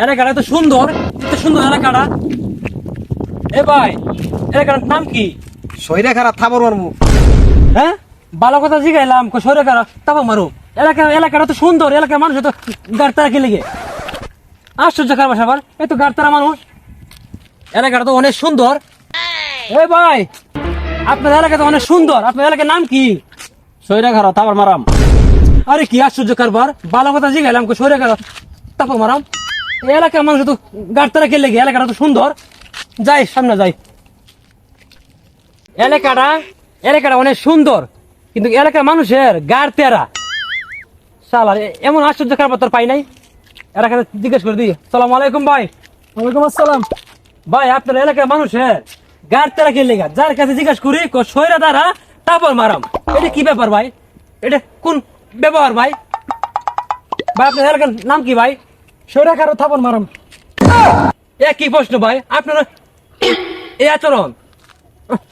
এলাকাটা তো সুন্দর, এত সুন্দর এলাকাটা। এ ভাই, এলাকাটার নাম কি? শরীরে খারাপ থাবর মারমু। হ্যাঁ, ভালো কথা জিগাইলাম, সরে খারাপ তারপর মারো। এলাকাটা তো সুন্দর, এলাকার মানুষ তো গাড়তারা কি লেগে আশ্চর্য খারাপ সবার, এত গাড়তারা মানুষ। এলাকাটা তো অনেক সুন্দর। এ ভাই, আপনার এলাকা তো অনেক সুন্দর, আপনার এলাকার নাম কি? শরীরে খারাপ থাবর মারাম। আরে কি আশ্চর্য কারবার, ভালো কথা জিগাইলাম, সরে খারাপ তারপর মারাম। এই এলাকার মানুষ তো গাড়তারা কে লেগে, এলাকাটা তো সুন্দর। যাই সামনে যাই। এলাকাটা অনেক সুন্দর, কিন্তু এলাকার মানুষের গাড়তেরা শালার এমন আশ্চর্য খারাপ তোর পাই নাই। এলাকাতে জিজ্ঞেস করে দিই। সালাম আলাইকুম ভাই। ওয়ালাইকুম আসসালাম। ভাই, আপনার এলাকার মানুষের গাড়তেরা কে লেগা, যার কাছে জিজ্ঞেস করি সৈরা দ্বারা তারপর মারাম। এটা কি ব্যাপার ভাই? এটা কোন ব্যবহার ভাই? ভাই, আপনার এলাকার নাম কি ভাই? শরীরে খারাপ থাবর মারাম। কি প্রশ্ন ভাই আপনার এই আচরণ?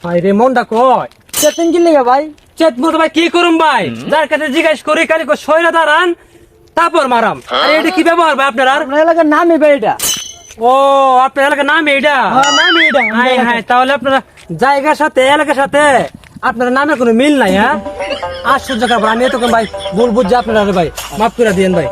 ভাই রে, মনটা কয় চেতেন কি লেগে ভাই? চেত মতো ভাই কি করুম ভাই, যার কাছে জিজ্ঞেস করি খালি সৈরা দাঁড়ান তারপর মারাম। আরে এটা কি ব্যবহার ভাই আপনার? আপনার এলাকার নামই ভাই এটা। ও, আপনার এলাকার নাম এইটা? নামই এটা। হ্যাঁ হ্যাঁ, তাহলে আপনারা জায়গার সাথে এলাকার সাথে আপনার নামের কোনো মিল নাই। হ্যাঁ, আশ্চর্য ব্যাপার। আমি এতক্ষণ ভাই ভুল বুঝছি আপনারা, ভাই মাফ করে দিয়েন ভাই।